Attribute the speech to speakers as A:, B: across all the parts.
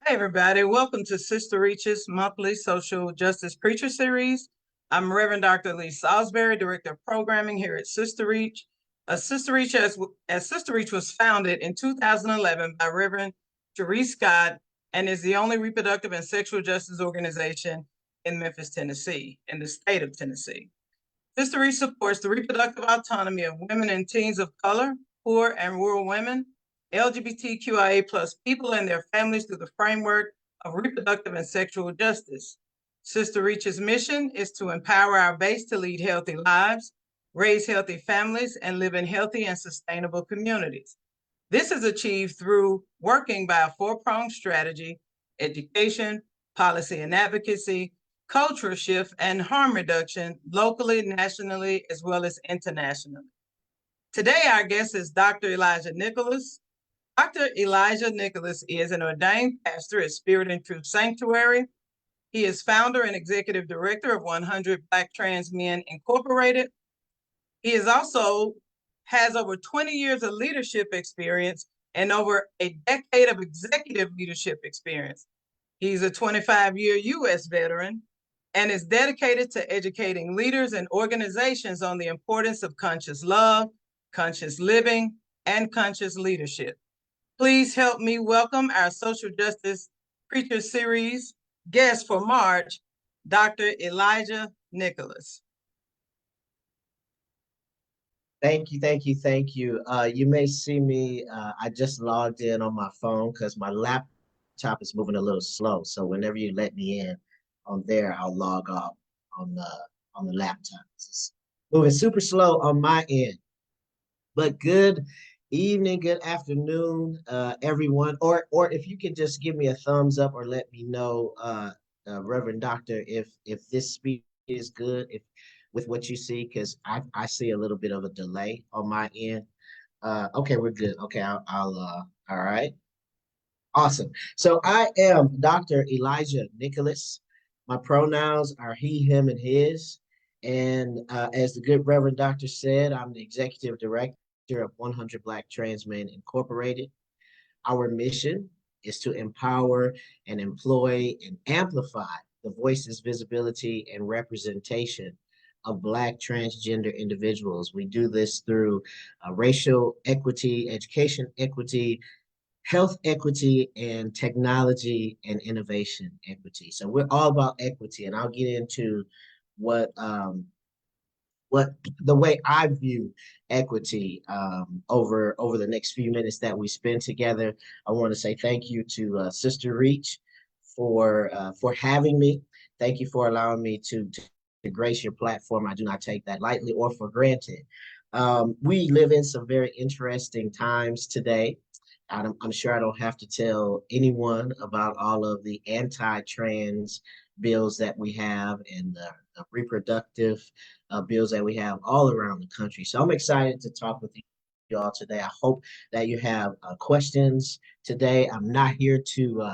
A: Hey, everybody. Welcome to Sister Reach's monthly social justice preacher series. I'm Reverend Dr. Lee Salisbury, Director of Programming here at Sister Reach. Sister Reach, as Sister Reach was founded in 2011 by Reverend Therese Scott and is the only reproductive and sexual justice organization in Memphis, Tennessee, in the state of Tennessee. Sister Reach supports the reproductive autonomy of women and teens of color, poor and rural women, LGBTQIA plus people and their families through the framework of reproductive and sexual justice. Sister Reach's mission is to empower our base to lead healthy lives, raise healthy families, and live in healthy and sustainable communities. This is achieved through working by a four-pronged strategy: education, policy and advocacy, cultural shift, and harm reduction locally, nationally, as well as internationally. Today, our guest is Dr. Elijah Nicholas. Dr. Elijah Nicholas is an ordained pastor at Spirit and Truth Sanctuary. He is founder and executive director of 100 Black Trans Men Incorporated. He is also has over 20 years of leadership experience and over a decade of executive leadership experience. He's a 25-year U.S. veteran and is dedicated to educating leaders and organizations on the importance of conscious love, conscious living, and conscious leadership. Please help me welcome our social justice preacher series guest for March, Dr. Elijah Nicholas.
B: Thank you, thank you, thank you. You may see me, I just logged in on my phone because my laptop is moving a little slow. So whenever you let me in on there, I'll log off on the laptop. It's moving super slow on my end. But good evening, good afternoon, everyone. Or if you can just give me a thumbs up or let me know, Reverend Doctor, if this speech is good, if with what you see, because I see a little bit of a delay on my end. Okay, we're good. Okay, all right. Awesome. So I am Dr. Elijah Nicholas. My pronouns are he, him, and his. And as the good Reverend Doctor said, I'm the executive director of 100 Black Trans Men Incorporated. Our mission is to empower and employ and amplify the voices, visibility, and representation of Black transgender individuals. We do this through racial equity, education equity, health equity, and technology and innovation equity. So we're all about equity, and I'll get into what what the way I view equity over the next few minutes that we spend together. I want to say thank you to Sister Reach for having me. Thank you for allowing me to grace your platform. I do not take that lightly or for granted. We live in some very interesting times today. I'm sure I don't have to tell anyone about all of the anti-trans bills that we have and the reproductive bills that we have all around the country. So I'm excited to talk with you all today. I hope that you have questions today. I'm not here to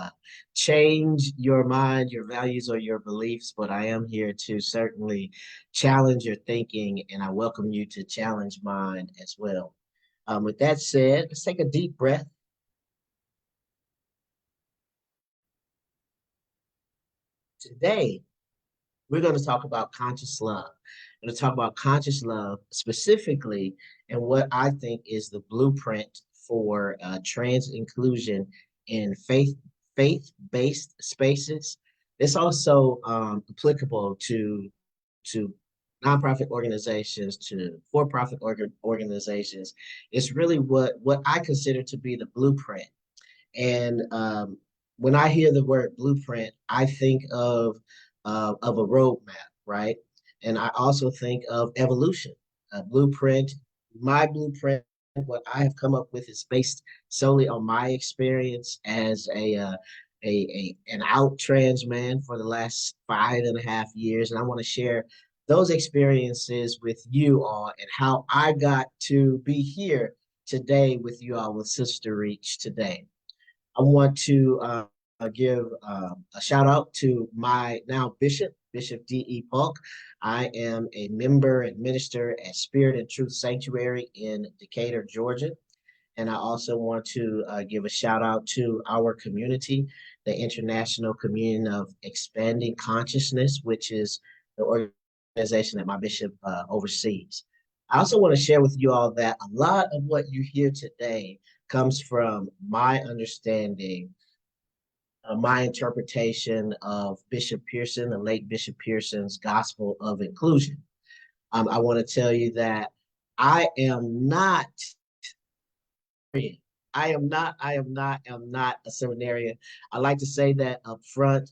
B: change your mind, your values, or your beliefs, but I am here to certainly challenge your thinking, and I welcome you to challenge mine as well. With that said, let's take a deep breath. Today, we're going to talk about conscious love. We're going to talk about conscious love specifically and what I think is the blueprint for trans inclusion in faith-based spaces. It's also applicable to nonprofit organizations, to for-profit organizations. It's really what I consider to be the blueprint. And when I hear the word blueprint, I think of a roadmap, right? And I also think of evolution. A blueprint, my blueprint, what I have come up with is based solely on my experience as an out trans man for the last 5.5 years, and I want to share those experiences with you all and how I got to be here today with you all with Sister Reach today. I want to give a shout out to my now Bishop, Bishop D.E. Polk. I am a member and minister at Spirit and Truth Sanctuary in Decatur, Georgia. And I also want to give a shout out to our community, the International Communion of Expanding Consciousness, which is the organization that my bishop oversees. I also want to share with you all that a lot of what you hear today comes from my understanding, my interpretation of Bishop Pearson, the late Bishop Pearson's Gospel of Inclusion. I want to tell you that I am not am not a seminarian. I like to say that up front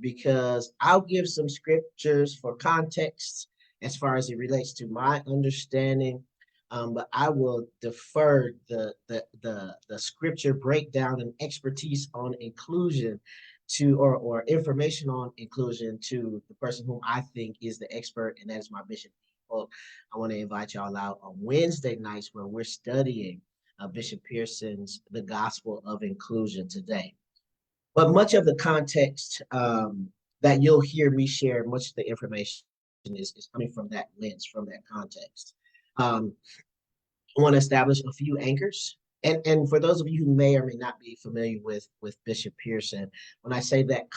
B: because I'll give some scriptures for context as far as it relates to my understanding. But I will defer the scripture breakdown and expertise on inclusion to or information on inclusion to the person whom I think is the expert, and that is my bishop. Well, I want to invite y'all out on Wednesday nights where we're studying Bishop Pearson's The Gospel of Inclusion today. But much of the context that you'll hear me share, much of the information is coming from that lens, from that context. I want to establish a few anchors. And for those of you who may or may not be familiar with Bishop Pearson, when I say that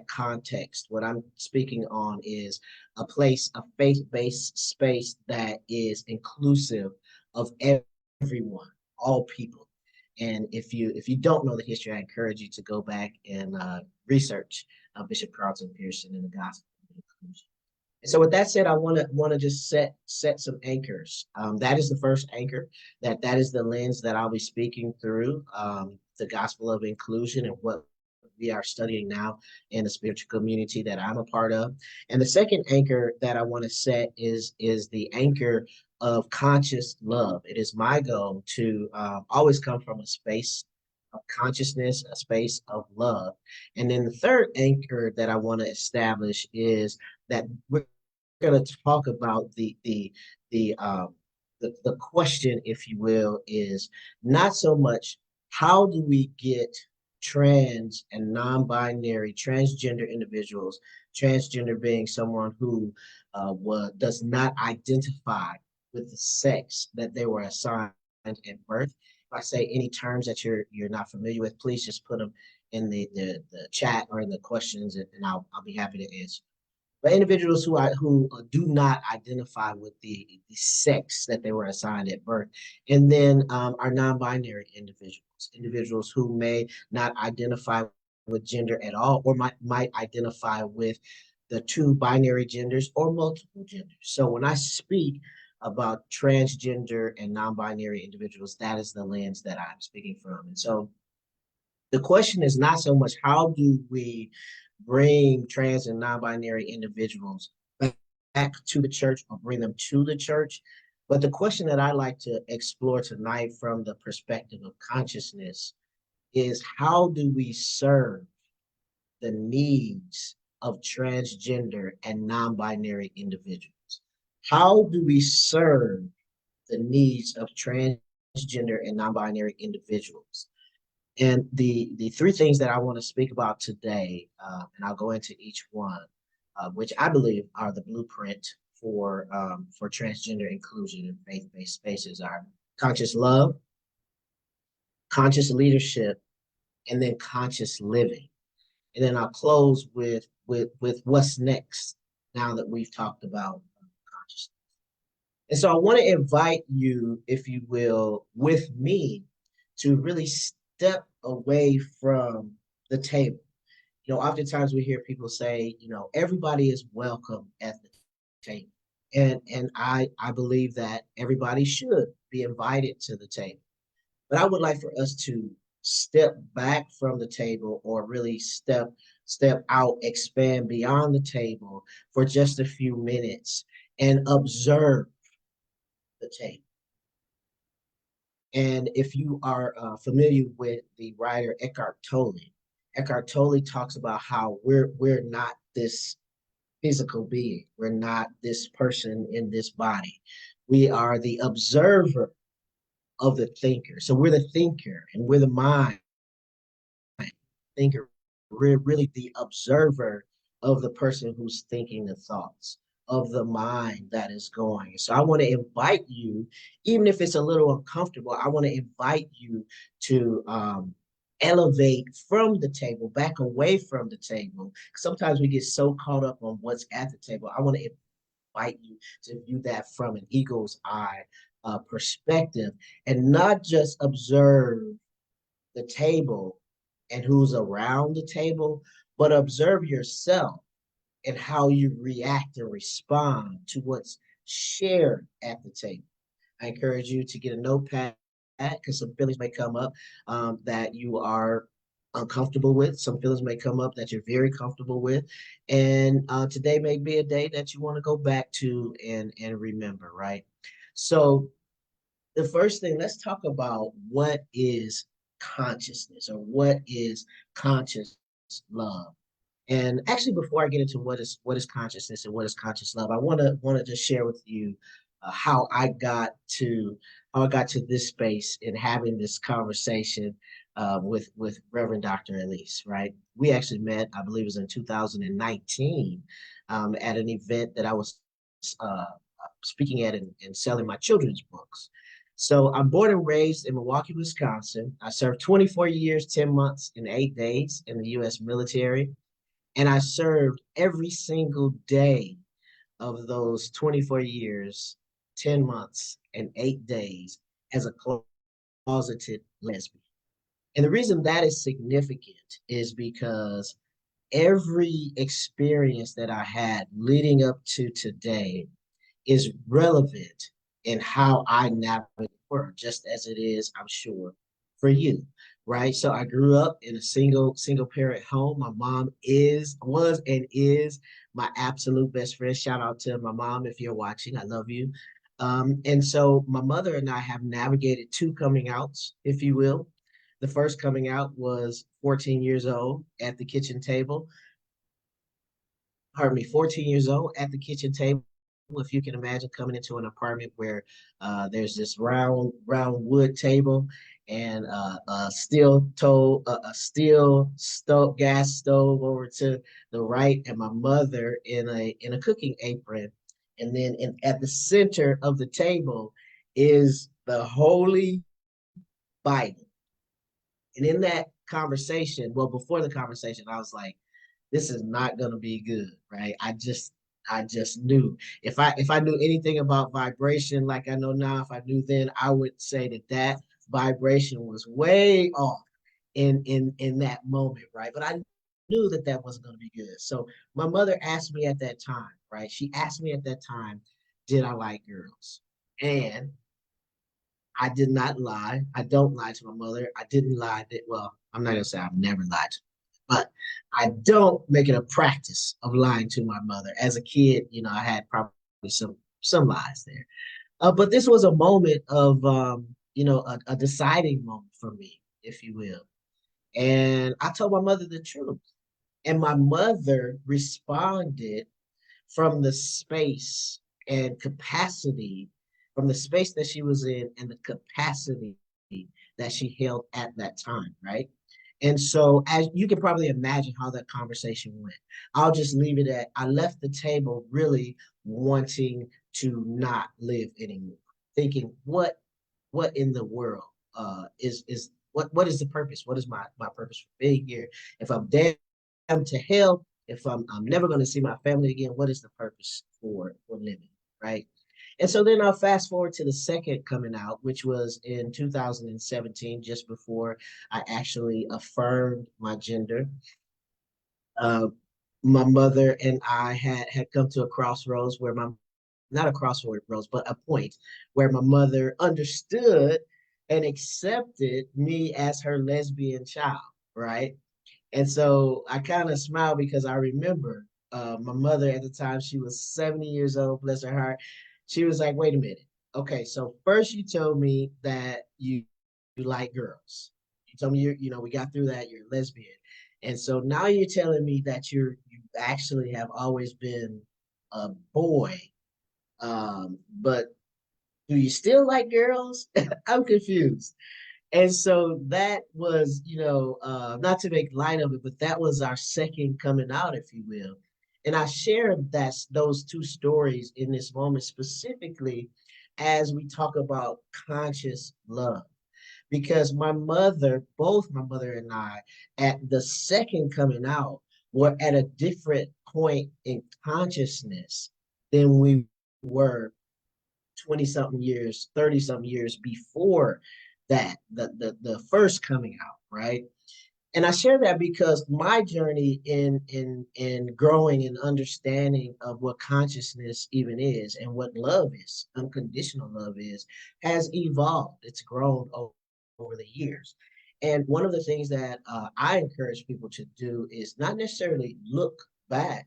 B: context, what I'm speaking on is a place, a faith-based space that is inclusive of everyone, all people. And if you don't know the history, I encourage you to go back and research Bishop Carlton Pearson and the Gospel of Inclusion. And so with that said, I want to just set some anchors. That is the first anchor. That is the lens that I'll be speaking through the Gospel of Inclusion and what we are studying now in the spiritual community that I'm a part of. And the second anchor that I want to set is the anchor of conscious love. It is my goal to always come from a space of consciousness, a space of love. And then the third anchor that I want to establish is that we're going to talk about the question, if you will, is not so much how do we get trans and non-binary transgender individuals, transgender being someone who does not identify with the sex that they were assigned at birth. If I say any terms that you're not familiar with, please just put them in the chat or in the questions, and I'll be happy to answer. But individuals who do not identify with the sex that they were assigned at birth, and then are non-binary individuals who may not identify with gender at all, or might identify with the two binary genders or multiple genders. So when I speak about transgender and non-binary individuals, that is the lens that I'm speaking from. And so the question is not so much how do we bring trans and non-binary individuals back to the church or bring them to the church, but the question that I like to explore tonight from the perspective of consciousness is how do we serve the needs of transgender and non-binary individuals? How do we serve the needs of transgender and non-binary individuals? And the three things that I want to speak about today, and I'll go into each one, which I believe are the blueprint for transgender inclusion in faith-based spaces, are conscious love, conscious leadership, and then conscious living. And then I'll close with what's next now that we've talked about consciousness. And so I want to invite you, if you will, with me to really step away from the table. You know, oftentimes we hear people say, you know, everybody is welcome at the table. And I believe that everybody should be invited to the table. But I would like for us to step back from the table, or really step out, expand beyond the table for just a few minutes and observe the table. And if you are familiar with the writer Eckhart Tolle talks about how we're not this physical being. We're not this person in this body. We are the observer of the thinker. So we're the thinker and we're the mind thinker. We're really the observer of the person who's thinking the thoughts. of the mind that is going. So I want to invite you, even if it's a little uncomfortable, I want to invite you to elevate from the table, back away from the table. Sometimes we get so caught up on what's at the table. I want to invite you to view that from an eagle's eye perspective and not just observe the table and who's around the table, but observe yourself and how you react and respond to what's shared at the table. I encourage you to get a notepad because some feelings may come up that you are uncomfortable with. Some feelings may come up that you're very comfortable with. And today may be a day that you want to go back to and remember, right? So the first thing, let's talk about what is consciousness or what is conscious love. And actually, before I get into what is consciousness and what is conscious love, I want to just share with you how I got to this space in having this conversation with Reverend Dr. Elise. Right, we actually met, I believe, it was in 2019 at an event that I was uh, speaking at and selling my children's books. So I'm born and raised in Milwaukee, Wisconsin. I served 24 years, 10 months, and 8 days in the U.S. military. And I served every single day of those 24 years, 10 months, and 8 days as a closeted lesbian. And the reason that is significant is because every experience that I had leading up to today is relevant in how I navigate the world, just as it is, I'm sure, for you, right? So I grew up in a single parent home. My mom was and is my absolute best friend. Shout out to my mom if you're watching. I love you. And so my mother and I have navigated two coming outs, if you will. The first coming out was 14 years old at the kitchen table. Pardon me, 14 years old at the kitchen table. If you can imagine coming into an apartment where there's this round wood table and a steel stove, gas stove over to the right, and my mother in a cooking apron, and then at the center of the table is the Holy Bible. And in that conversation, well, before the conversation, I was like, this is not gonna be good, right? I just knew if I knew anything about vibration like I know now, if I knew then, I would say that vibration was way off in that moment, right? But I knew that wasn't going to be good. So my mother asked me at that time, right? She asked me at that time, did I like girls? And I did not lie. I don't lie to my mother. I didn't lie. Well, I'm not gonna say I've never lied to her, but I don't make it a practice of lying to my mother. As a kid, I had probably some lies there. But this was a moment of a deciding moment for me, if you will. And I told my mother the truth. And my mother responded from the space and capacity, from the space that she was in and the capacity that she held at that time, right? And so, as you can probably imagine how that conversation went, I'll just leave it at I left the table really wanting to not live anymore, thinking, what in the world is what is the purpose? What is my purpose for being here? If I'm damned to hell, if I'm never going to see my family again, what is the purpose for living, right? And so then I'll fast forward to the second coming out, which was in 2017, just before I actually affirmed my gender. Uh, my mother and I had come to a crossroads where not a crossroads, but a point where my mother understood and accepted me as her lesbian child, right? And so I kind of smile because I remember my mother at the time, she was 70 years old, bless her heart. She was like, wait a minute. Okay, so first you told me that you like girls. You told me we got through that, you're lesbian. And so now you're telling me that you actually have always been a boy. But do you still like girls? I'm confused. And so that was, not to make light of it, but that was our second coming out, if you will. And I shared those two stories in this moment specifically as we talk about conscious love. Because both my mother and I, at the second coming out, were at a different point in consciousness than we were 20 something years, 30 something years before that, the first coming out, right? And I share that because my journey in growing and understanding of what consciousness even is and what love is, unconditional love is, has evolved. It's grown over the years. And one of the things that I encourage people to do is not necessarily look back,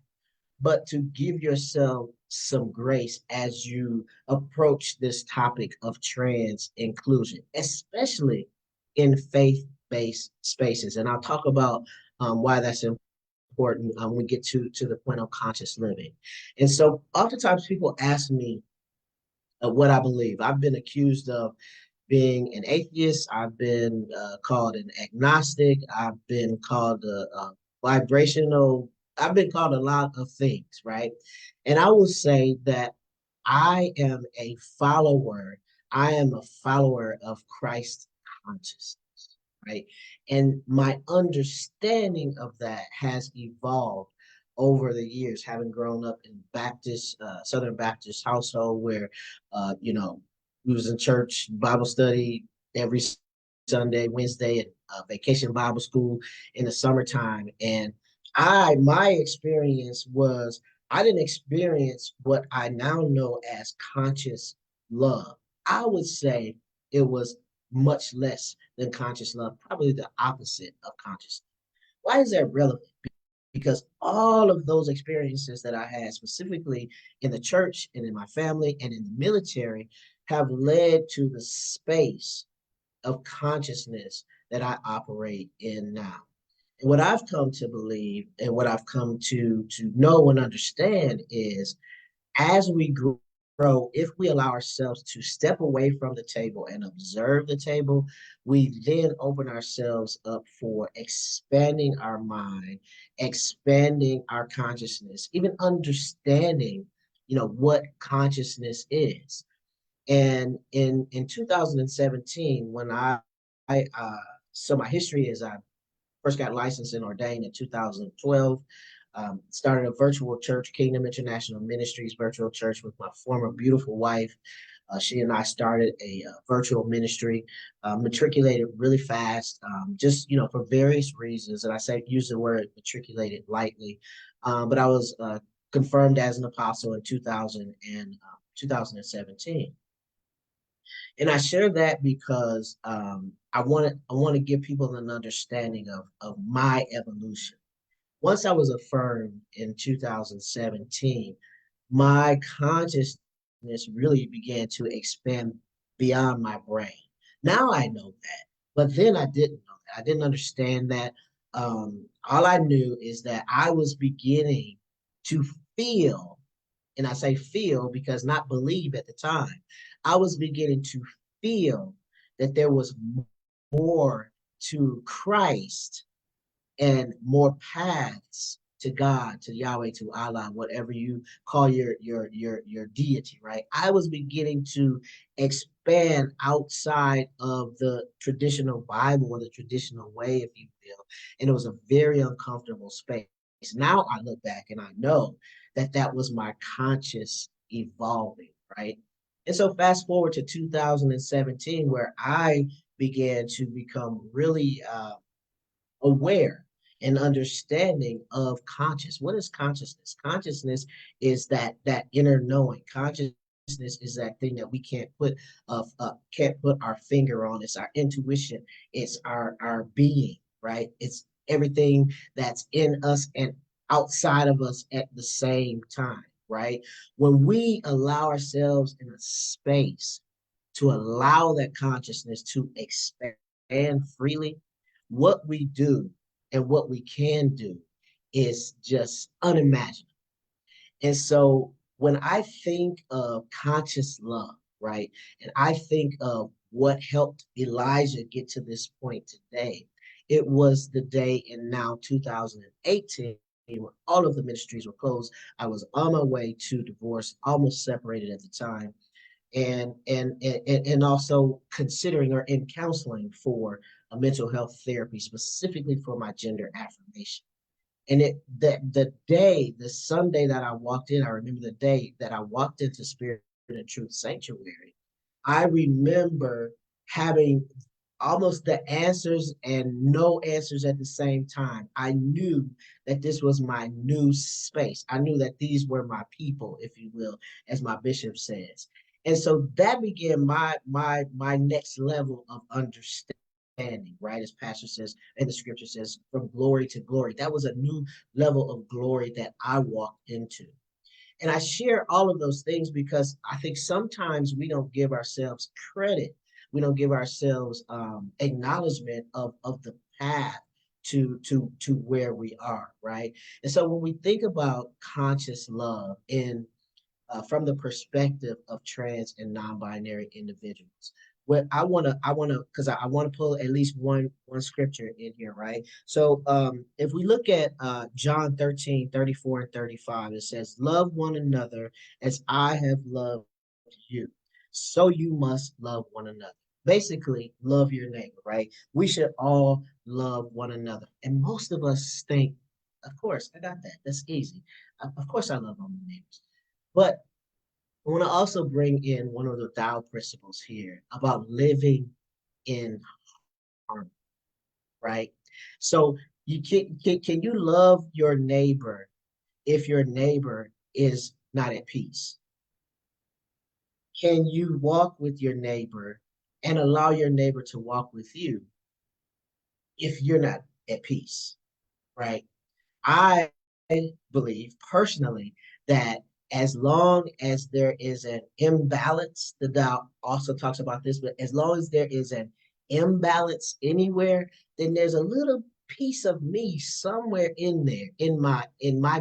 B: but to give yourself some grace as you approach this topic of trans inclusion, especially in faith-based spaces. And I'll talk about why that's important when we get to the point of conscious living. And so oftentimes people ask me what I believe. I've been accused of being an atheist. I've been called an agnostic. I've been called a vibrational. I've been called a lot of things, right? And I will say that I am a follower. I am a follower of Christ consciousness, right? And my understanding of that has evolved over the years, having grown up in Baptist, Southern Baptist household where, we was in church, Bible study every Sunday, Wednesday, and vacation Bible school in the summertime. And my experience was I didn't experience what I now know as conscious love. I would say it was much less than conscious love, probably the opposite of conscious. Why is that relevant? Because all of those experiences that I had, specifically in the church and in my family and in the military, have led to the space of consciousness that I operate in now. And what I've come to believe and what I've come to know and understand is as we grow, if we allow ourselves to step away from the table and observe the table, we then open ourselves up for expanding our mind, expanding our consciousness, even understanding, what consciousness is. And in 2017, when I so my history is I first got licensed and ordained in 2012. Started a virtual church, Kingdom International Ministries virtual church with my former beautiful wife. She and I started a virtual ministry, matriculated really fast, just for various reasons. And I say use the word matriculated lightly, but I was confirmed as an apostle in 2017. And I share that because I want to give people an understanding of my evolution. Once I was affirmed in 2017, my consciousness really began to expand beyond my brain. Now I know that, but then I didn't know that. I didn't understand that. All I knew is that I was beginning to feel, and I say feel because not believe at the time, I was beginning to feel that there was more to Christ and more paths to God, to Yahweh, to Allah, whatever you call your deity, right? I was beginning to expand outside of the traditional Bible or the traditional way, if you will, and it was a very uncomfortable space. Now I look back and I know that that was my conscious evolving, right? And so fast forward to 2017, where I began to become really aware and understanding of conscious. What is consciousness? Consciousness is that inner knowing. Consciousness is that thing that we can't put our finger on. It's our intuition. It's our being, right? It's everything that's in us and outside of us at the same time, right? When we allow ourselves in a space to allow that consciousness to expand freely, what we do and what we can do is just unimaginable. And so when I think of conscious love, right, and I think of what helped Elijah get to this point today, it was the day in now 2018 where all of the ministries were closed. I was on my way to divorce, almost separated at the time, and also considering or in counseling for a mental health therapy specifically for my gender affirmation. And the Sunday that I walked in, I remember the day that I walked into Spirit and Truth Sanctuary. I remember having almost the answers and no answers at the same time. I knew that this was my new space. I knew that these were my people, if you will, as my bishop says. And so that began my next level of understanding, right? As pastor says, and the scripture says, from glory to glory. That was a new level of glory that I walked into. And I share all of those things because I think sometimes we don't give ourselves credit. We don't give ourselves acknowledgement of the path to where we are, right? And so when we think about conscious love in from the perspective of trans and non-binary individuals. What because I want to pull at least one scripture in here, right? So if we look at John 13:34 and 35, it says, love one another as I have loved you. So you must love one another. Basically, love your neighbor, right? We should all love one another. And most of us think, of course, I got that. That's easy. Of course, I love all my neighbors. But I want to also bring in one of the Tao principles here about living in harmony, right? So you can you love your neighbor if your neighbor is not at peace? Can you walk with your neighbor and allow your neighbor to walk with you if you're not at peace, right? I believe personally that as long as there is an imbalance, the Tao also talks about this, but as long as there is an imbalance anywhere, then there's a little piece of me somewhere in there, in my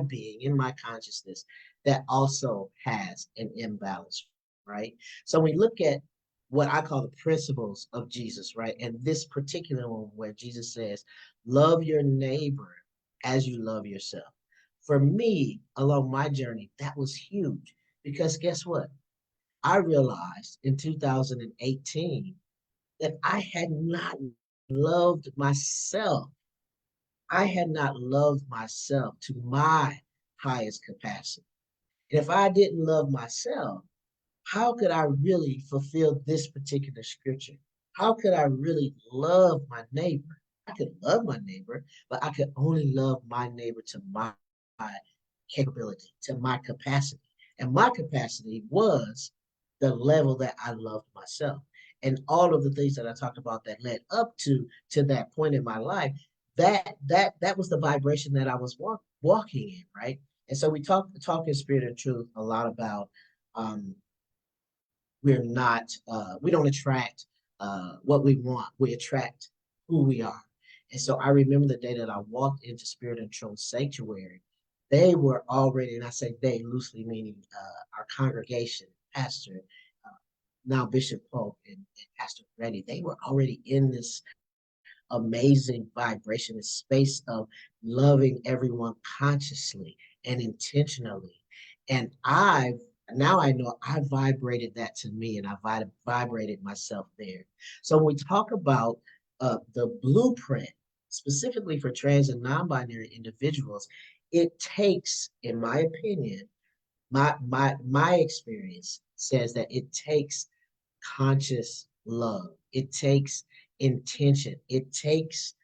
B: being, in my consciousness, that also has an imbalance, right? So we look at what I call the principles of Jesus, right? And this particular one where Jesus says, love your neighbor as you love yourself. For me, along my journey, that was huge because guess what? I realized in 2018 that I had not loved myself. I had not loved myself to my highest capacity. And if I didn't love myself, how could I really fulfill this particular scripture? How could I really love my neighbor? I could love my neighbor, but I could only love my neighbor to my capability, to my capacity. And my capacity was the level that I loved myself. And all of the things that I talked about that led up to that point in my life, that was the vibration that I was walking in, right? And so we talk in spirit and truth a lot about um, we don't attract what we want. We attract who we are. And so I remember the day that I walked into Spirit and Truth Sanctuary. They were already, and I say they loosely meaning our congregation, pastor, uh, now Bishop Pope and Pastor Reddy, they were already in this amazing vibration, this space of loving everyone consciously and intentionally. And I know I vibrated that to me and I vibrated myself there. So when we talk about the blueprint, specifically for trans and non-binary individuals, it takes, in my opinion, my experience says that it takes conscious love. It takes intention. It takes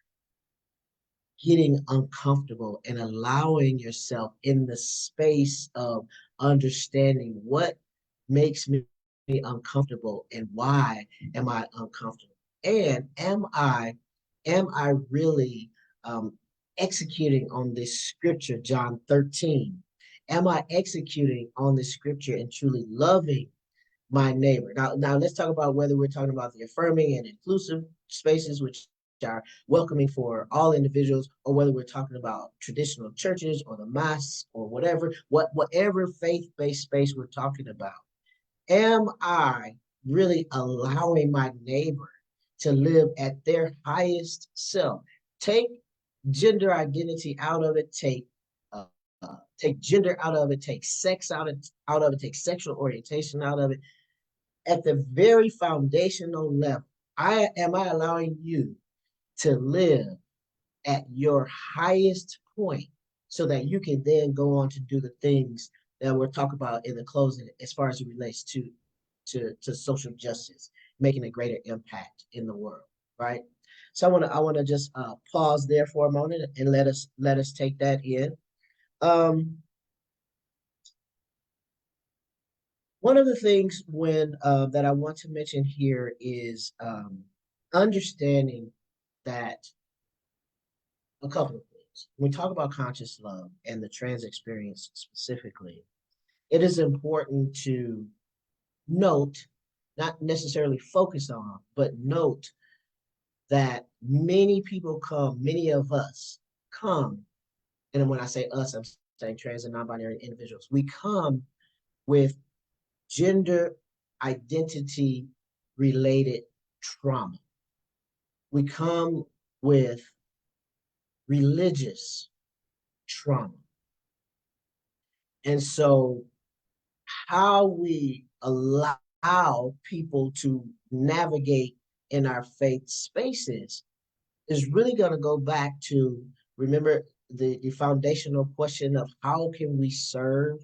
B: getting uncomfortable and allowing yourself in the space of understanding what makes me uncomfortable and why am I uncomfortable? And am I really executing on this scripture, John 13? Am I executing on this scripture and truly loving my neighbor? Now let's talk about whether we're talking about the affirming and inclusive spaces, which are welcoming for all individuals, or whether we're talking about traditional churches or the mosques or whatever faith-based space we're talking about. Am I really allowing my neighbor to live at their highest self? Take gender identity out of it, take take gender out of it, take sex out of it, take sexual orientation out of it. At the very foundational level, I allowing you to live at your highest point so that you can then go on to do the things that we'll talk about in the closing as far as it relates to social justice, making a greater impact in the world, right? So I want to just pause there for a moment and let us take that in. Um, One of the things when that I want to mention here is understanding that a couple of things. When we talk about conscious love and the trans experience specifically, it is important to note, not necessarily focus on, but note that many people come, many of us come, and when I say us, I'm saying trans and non-binary individuals, we come with gender identity related trauma. We come with religious trauma. And so, how we allow people to navigate in our faith spaces is really going to go back to remember the foundational question of how can we serve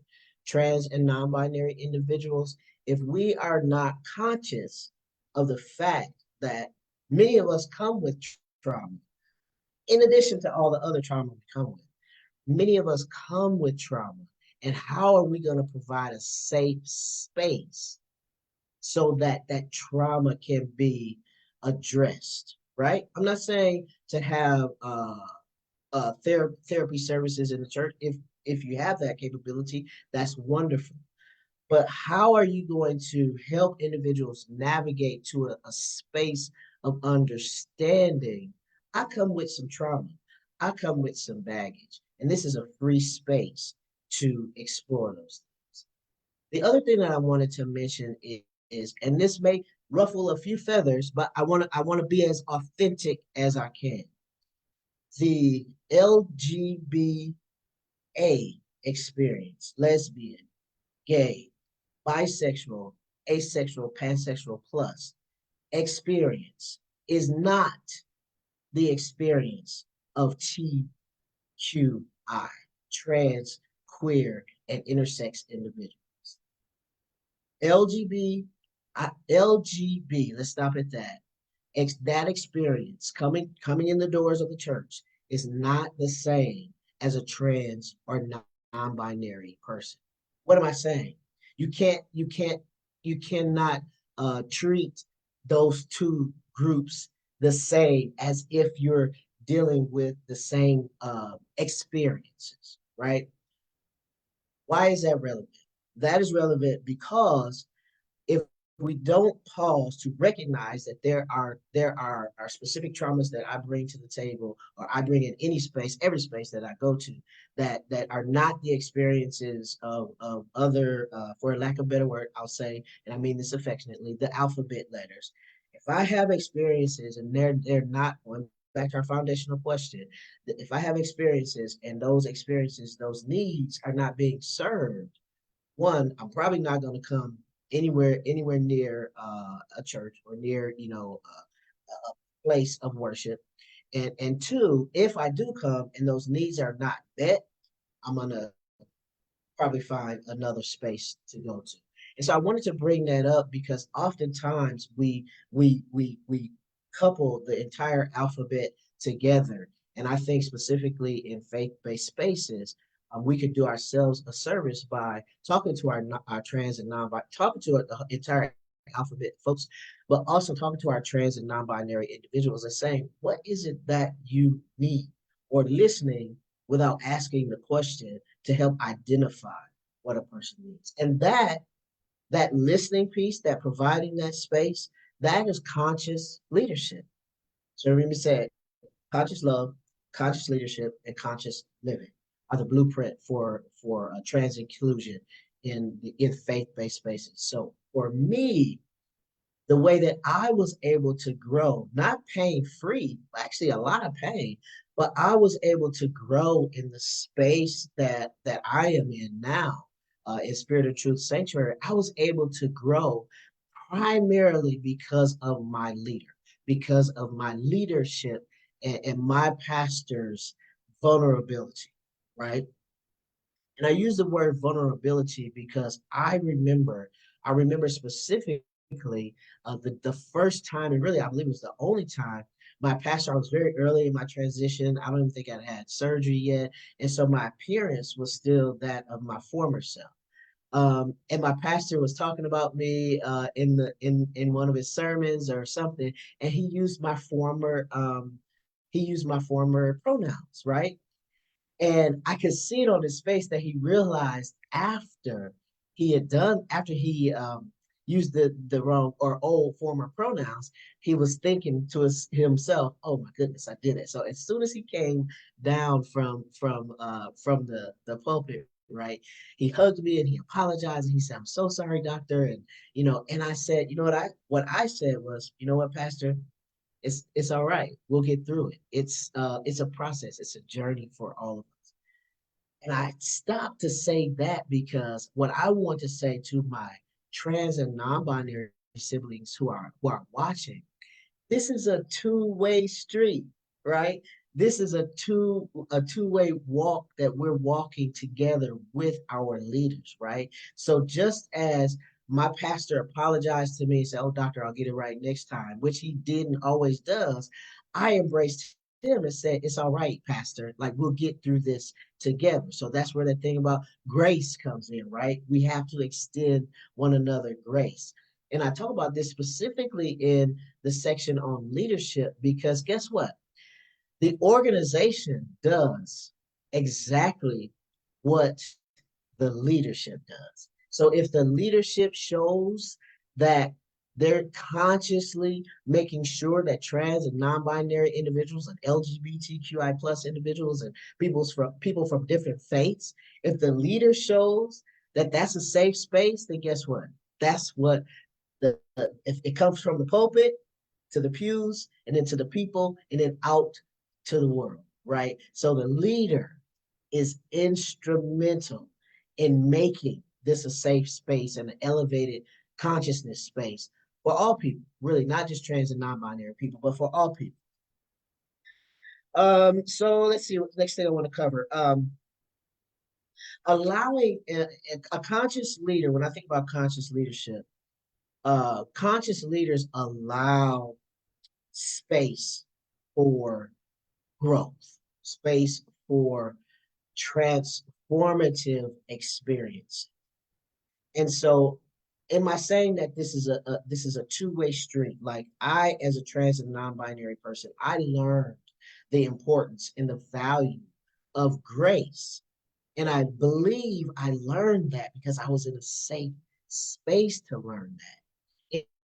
B: trans and non-binary individuals if we are not conscious of the fact that many of us come with trauma in addition to all the other trauma we come with. Many of us come with trauma, and how are we going to provide a safe space so that that trauma can be addressed, right? I'm not saying to have therapy services in the church. If you have that capability, that's wonderful. But how are you going to help individuals navigate to a space of understanding? I come with some trauma. I come with some baggage. And this is a free space to explore those things. The other thing that I wanted to mention is and this may ruffle a few feathers, but I want to be as authentic as I can. The LGBA experience, lesbian, gay, bisexual, asexual, pansexual plus experience is not the experience of TQI, trans, queer, and intersex individuals. LGB, let's stop at that. That experience coming in the doors of the church is not the same as a trans or non-binary person. What am I saying? You cannot treat those two groups the same as if you're dealing with the same experiences, right? Why is that relevant? That is relevant because if we don't pause to recognize that there are specific traumas that I bring to the table or I bring in any space, every space that I go to, that are not the experiences of other, for lack of a better word, I'll say, and I mean this affectionately, the alphabet letters. If I have experiences and they're not going back to our foundational question, if I have experiences and those experiences, those needs are not being served, one, I'm probably not going to come anywhere near a church or near a place of worship, and two, if I do come and those needs are not met, I'm gonna probably find another space to go to. And so I wanted to bring that up because oftentimes we couple the entire alphabet together. And I think specifically in faith-based spaces, we could do ourselves a service by talking to our trans and non talking to the entire alphabet folks, but also talking to our trans and non-binary individuals and saying, what is it that you need? Or listening without asking the question to help identify what a person needs. And that listening piece, that providing that space, that is conscious leadership. So remember said, conscious love, conscious leadership, and conscious living are the blueprint for trans inclusion in faith-based spaces. So for me, the way that I was able to grow, not pain free, actually a lot of pain, But I was able to grow in the space that I am in now, in Spirit of Truth Sanctuary. I was able to grow primarily because of my leader, because of my leadership and my pastor's vulnerability, right? And I use the word vulnerability because I remember specifically the first time, and really I believe it was the only time, my pastor, I was very early in my transition. I don't even think I'd had surgery yet. And so my appearance was still that of my former self. And my pastor was talking about me in one of his sermons or something, and he used my former pronouns, right? And I could see it on his face that he realized after he used the wrong or old former pronouns, he was thinking to himself, "Oh my goodness, I did it." So as soon as he came down from the pulpit, right, he hugged me and he apologized and he said, "I'm so sorry, doctor." And and I said, what I said was, "You know what, Pastor? It's all right. We'll get through it. It's a process. It's a journey for all of us." And I stopped to say that because what I want to say to my trans and non-binary siblings who are watching, this is a two-way street, right? This is a two-way walk that we're walking together with our leaders, right? So just as my pastor apologized to me and said, "Oh, doctor, I'll get it right next time," which he didn't always does, I embraced him and said, "It's all right, pastor. Like, we'll get through this together." So that's where the thing about grace comes in, right? We have to extend one another grace. And I talk about this specifically in the section on leadership because guess what? The organization does exactly what the leadership does. So if the leadership shows that they're consciously making sure that trans and non-binary individuals and LGBTQI plus individuals and people from different faiths, if the leader shows that that's a safe space, then guess what? That's what if it comes from the pulpit to the pews and then to the people and then out to the world, right? So the leader is instrumental in making this a safe space and an elevated consciousness space for all people, really, not just trans and non-binary people, but for all people. So let's see what next thing I want to cover. Allowing a conscious leader, when I think about conscious leadership, conscious leaders allow space for growth, space for transformative experience. And so, am I saying that this is a two-way street? Like I, as a trans and non-binary person, I learned the importance and the value of grace. And I believe I learned that because I was in a safe space to learn that.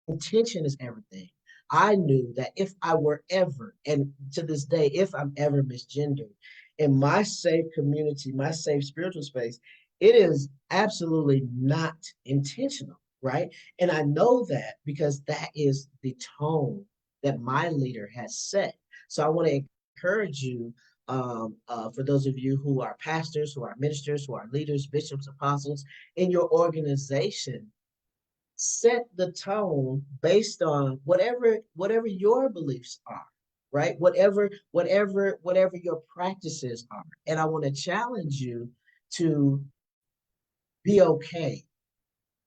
B: Intention is everything. I knew that if I were ever, and to this day, if I'm ever misgendered in my safe community, my safe spiritual space, it is absolutely not intentional, right? And I know that because that is the tone that my leader has set. So I want to encourage you, for those of you who are pastors, who are ministers, who are leaders, bishops, apostles in your organization, set the tone based on whatever your beliefs are, right? Whatever your practices are. And I want to challenge you to be okay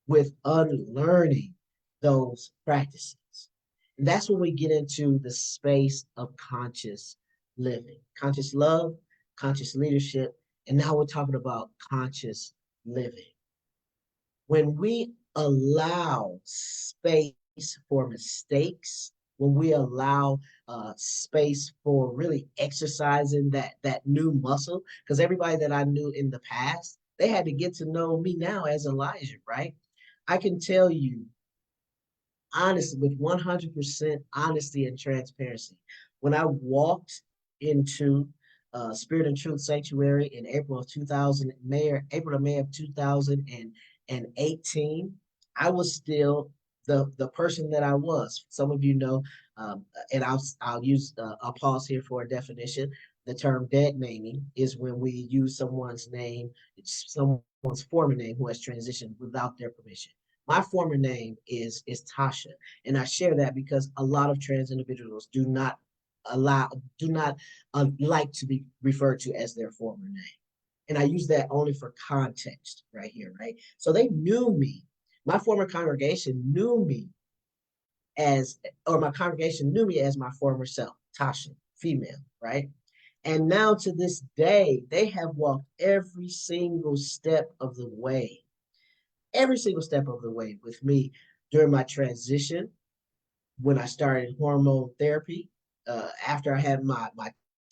B: with unlearning those practices. And that's when we get into the space of conscious living, conscious love, conscious leadership, and now we're talking about conscious living. When we allow space for mistakes, when we allow space for really exercising that new muscle, because everybody that I knew in the past, they had to get to know me now as Elijah, right? I can tell you honestly, with 100% honesty and transparency, when I walked into Spirit and Truth Sanctuary in April to May of 2018, I was still the person that I was. Some of you know, and I'll use I'll pause here for a definition. The term dead naming is when we use someone's name, someone's former name who has transitioned without their permission. My former name is Tasha, and I share that because a lot of trans individuals do not like to be referred to as their former name. And I use that only for context right here, right? So they knew me. My former congregation knew me as, or my congregation knew me as my former self, Tasha, female, right? And now to this day, they have walked every single step of the way, every single step of the way with me during my transition when I started hormone therapy, after I had my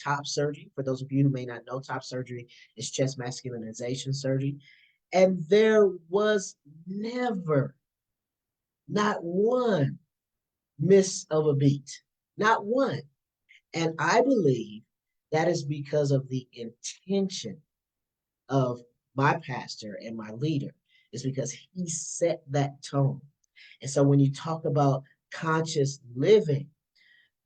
B: top surgery. For those of you who may not know, top surgery is chest masculinization surgery. And there was never, not one miss of a beat, not one. And I believe that is because of the intention of my pastor and my leader, is because he set that tone. And so when you talk about conscious living,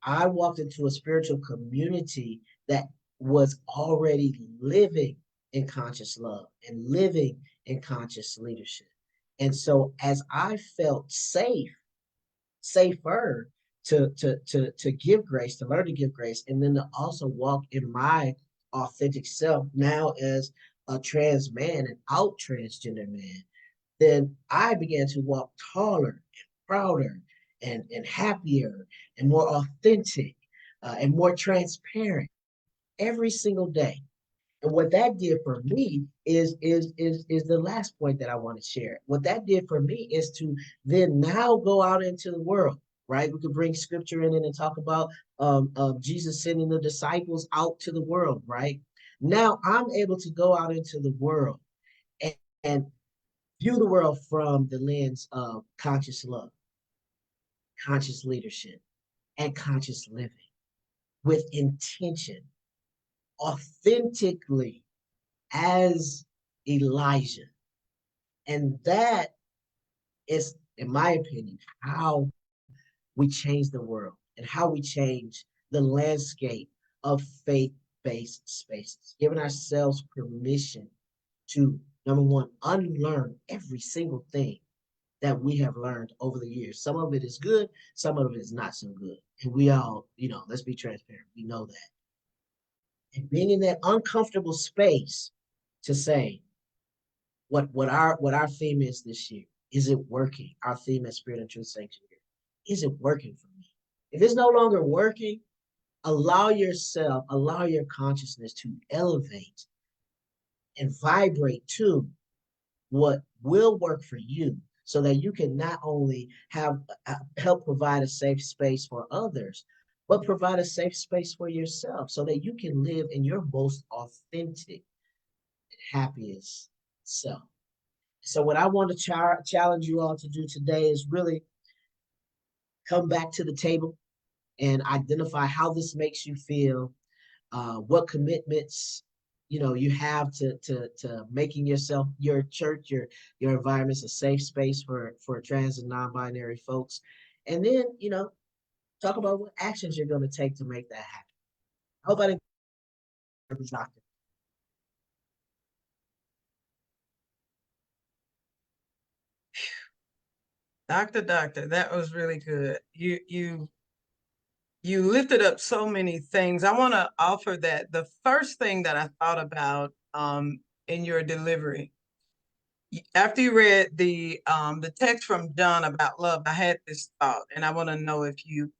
B: I walked into a spiritual community that was already living in conscious love and living in conscious leadership. And so as I felt safer to give grace, to learn to give grace, and then to also walk in my authentic self now as a trans man, an out transgender man, then I began to walk taller and prouder and happier and more authentic, and more transparent every single day. And what that did for me is the last point that I want to share. What that did for me is to then now go out into the world, right? We could bring scripture in and talk about Jesus sending the disciples out to the world, right? Now I'm able to go out into the world and, and view the world from the lens of conscious love, conscious leadership, and conscious living with intention, authentically as Elijah. And that is, in my opinion, how we change the world and how we change the landscape of faith-based spaces, giving ourselves permission to, number one, unlearn every single thing that we have learned over the years. Some of it is good, some of it is not so good. And we all, let's be transparent. We know that. And being in that uncomfortable space to say what our theme is this year. Is it working? Our theme at Spirit and Truth Sanctuary. Is it working for me? If it's no longer working, allow your consciousness to elevate and vibrate to what will work for you so that you can not only help provide a safe space for others, but provide a safe space for yourself so that you can live in your most authentic and happiest self. So what I want to challenge you all to do today is really come back to the table and identify how this makes you feel, what commitments you have to making yourself, your church, your environments a safe space for trans and non-binary folks, and then talk about what actions you're going to take to make that happen. I hope I didn't.
A: Doctor, that was really good. You lifted up so many things. I want to offer that the first thing that I thought about in your delivery, after you read the text from John about love, I had this thought, and I want to know if you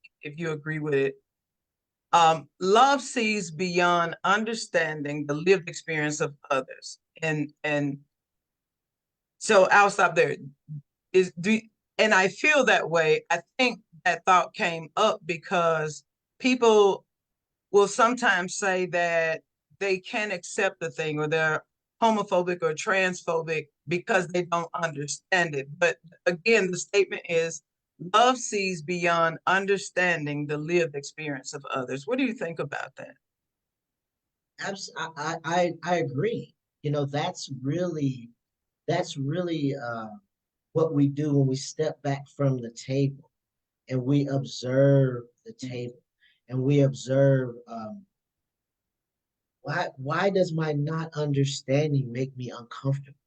A: agree with it. Love sees beyond understanding the lived experience of others, and so I'll stop there. And I feel that way. I think that thought came up because people will sometimes say that they can't accept the thing, or they're homophobic or transphobic because they don't understand it. But again, the statement is love sees beyond understanding the lived experience of others. What do you think about that?
B: I agree. That's really what we do when we step back from the table and we observe the table and we observe Why does my not understanding make me uncomfortable?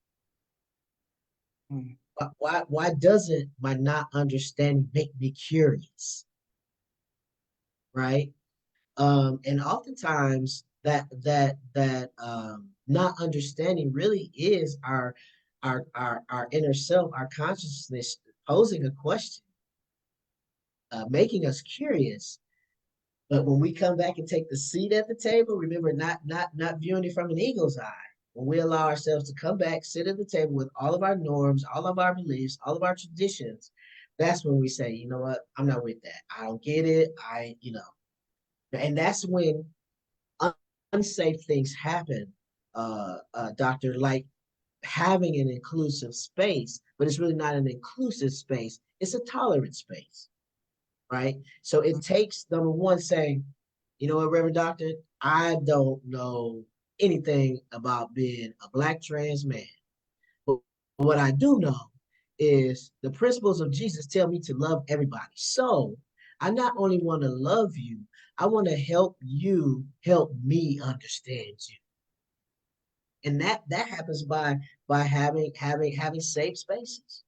A: Mm.
B: Why doesn't my not understanding make me curious? Right? And oftentimes that not understanding really is our inner self, our consciousness posing a question, making us curious. But when we come back and take the seat at the table, remember, not viewing it from an eagle's eye. When we allow ourselves to come back, sit at the table with all of our norms, all of our beliefs, all of our traditions, that's when we say, you know what, I'm not with that. I don't get it. And that's when unsafe things happen, doctor, like having an inclusive space, but it's really not an inclusive space. It's a tolerant space, right? So it takes number one saying, you know what, Reverend Doctor, I don't know anything about being a Black trans man. But what I do know is the principles of Jesus tell me to love everybody. So I not only want to love you, I want to help you help me understand you. And that happens by having safe spaces.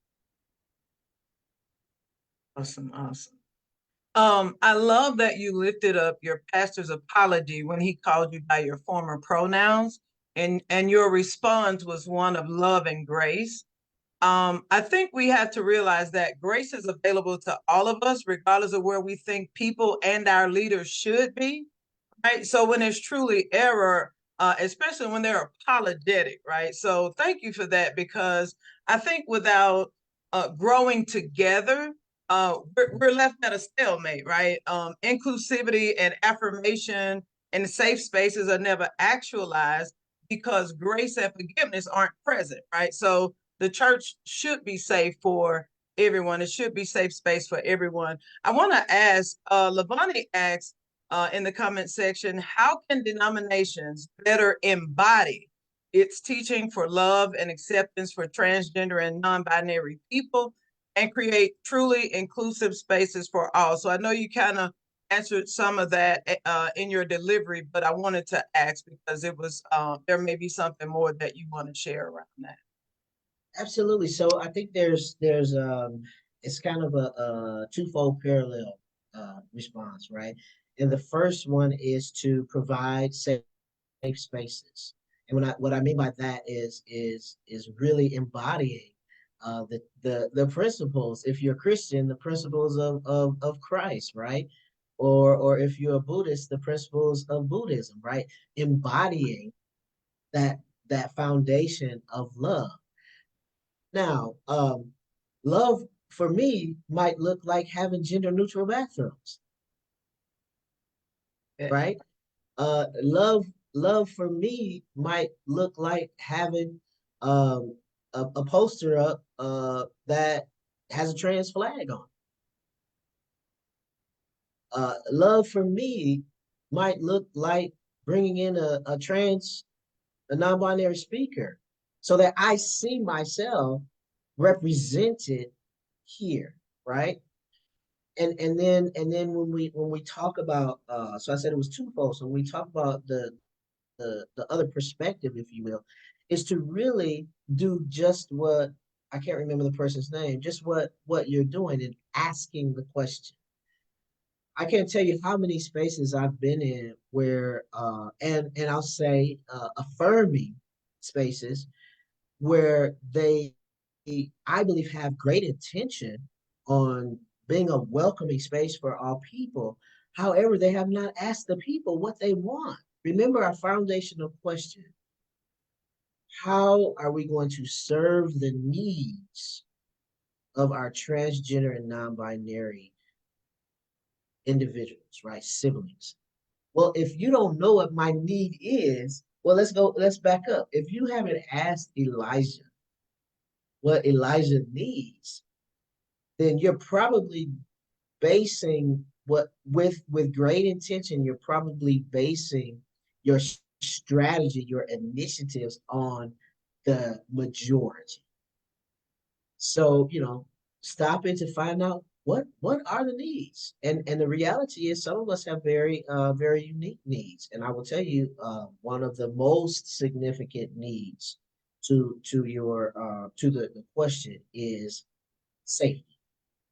A: Awesome, awesome. I love that you lifted up your pastor's apology when he called you by your former pronouns, and your response was one of love and grace. I think we have to realize that grace is available to all of us, regardless of where we think people and our leaders should be. Right. So when there's truly error, especially when they're apologetic, right? So thank you for that, because I think without growing together, we're left at a stalemate, right? Inclusivity and affirmation and safe spaces are never actualized because grace and forgiveness aren't present, right? So the church should be safe for everyone. It should be safe space for everyone. I want to ask, Lavani asks, in the comment section, how can denominations better embody its teaching for love and acceptance for transgender and non-binary people and create truly inclusive spaces for all? So I know you kind of answered some of that in your delivery, but I wanted to ask because it was there may be something more that you want to share around that.
B: Absolutely. So I think there's it's kind of a twofold parallel response, right? And the first one is to provide safe spaces. And what I mean by that is really embodying the principles. If you're a Christian, the principles of Christ, right? Or if you're a Buddhist, the principles of Buddhism, right? Embodying that that foundation of love. Now, love for me might look like having gender neutral bathrooms,
A: Yeah.
B: right? Love for me might look like having um, a poster up that has a trans flag on. Love for me might look like bringing in a non-binary speaker, so that I see myself represented here, right? And then when we talk about so I said it was twofold. So when we talk about the other perspective, if you will, is to really do just what I can't remember the person's name, just what you're doing and asking the question. I can't tell you how many spaces I've been in where and I'll say affirming spaces where they, I believe, have great intention on being a welcoming space for all people. However, they have not asked the people what they want. Remember our foundational question: how are we going to serve the needs of our transgender and non-binary individuals, right? Siblings. Well, if you don't know what my need is, well, let's back up. If you haven't asked Elijah what Elijah needs, then you're probably basing what with great intention, you're probably basing your strategy, your initiatives on the majority. So, stopping to find out what are the needs? And the reality is some of us have very unique needs. And I will tell you, one of the most significant needs to your to the question is safety,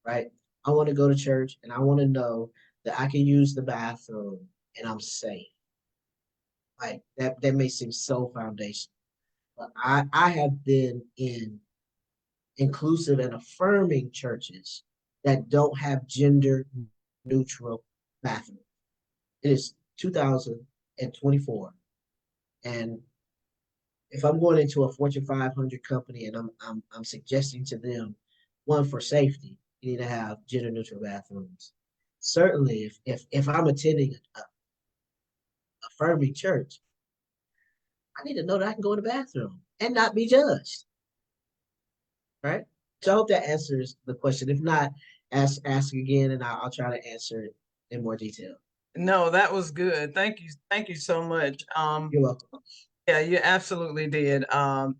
B: right? I want to go to church and I want to know that I can use the bathroom and I'm safe. Like that may seem so foundational. But I have been in inclusive and affirming churches that don't have gender neutral bathrooms. It is 2024. And if I'm going into a Fortune 500 company and I'm suggesting to them, one, for safety, you need to have gender neutral bathrooms. Certainly, if I'm attending a affirming church, I need to know that I can go in the bathroom and not be judged, right? So I hope that answers the question. If not, ask again, and I'll try to answer it in more detail.
A: No, that was good. Thank you so much.
B: You're welcome.
A: Yeah, you absolutely did.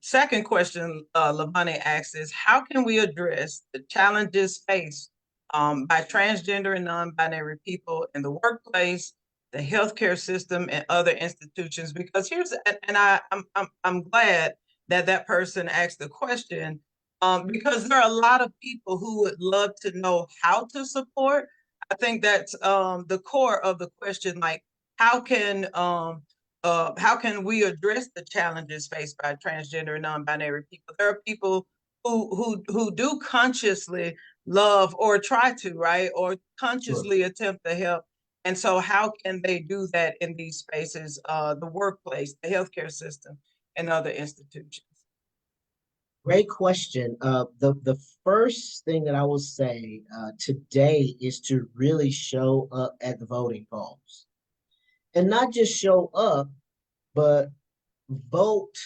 A: Second question, Lavani asks is, how can we address the challenges faced by transgender and non-binary people in the workplace, the healthcare system, and other institutions? Because I'm glad that that person asked the question, because there are a lot of people who would love to know how to support. I think that's the core of the question, like how can we address the challenges faced by transgender and non-binary people? There are people who do consciously love or try to, right, or
B: Sure.
A: consciously attempt to help. And so how can they do that in these spaces, the workplace, the healthcare system, and other institutions?
B: Great question. The first thing that I will say today is to really show up at the voting polls, and not just show up, but vote.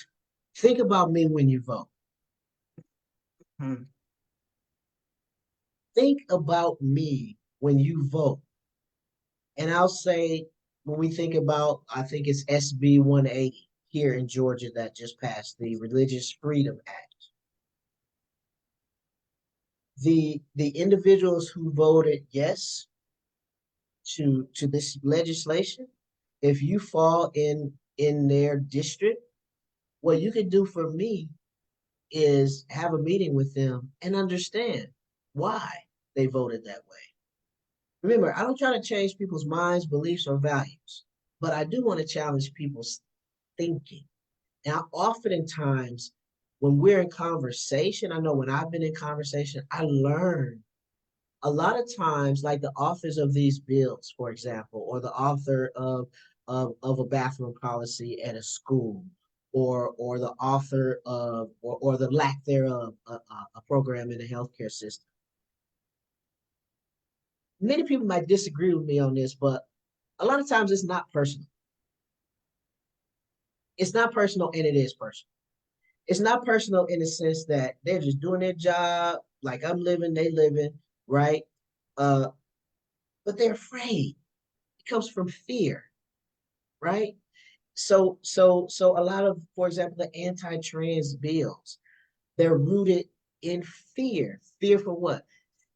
B: Think about me when you vote.
A: Hmm.
B: Think about me when you vote. And I'll say, when we think about, I think it's SB 180 here in Georgia that just passed, the Religious Freedom Act. The individuals who voted yes to this legislation, if you fall in their district, what you can do for me is have a meeting with them and understand why they voted that way. Remember, I don't try to change people's minds, beliefs, or values, but I do want to challenge people's thinking. Now, oftentimes, when we're in conversation, I know when I've been in conversation, I learn a lot of times, like the authors of these bills, for example, or the author of a bathroom policy at a school, or the author of or the lack thereof a program in the healthcare system. Many people might disagree with me on this, but a lot of times it's not personal. It's not personal, and it is personal. It's not personal in the sense that they're just doing their job, like I'm living, they living, right? Uh, but they're afraid. It comes from fear, right? So a lot of, for example, the anti-trans bills, they're rooted in fear. Fear for what?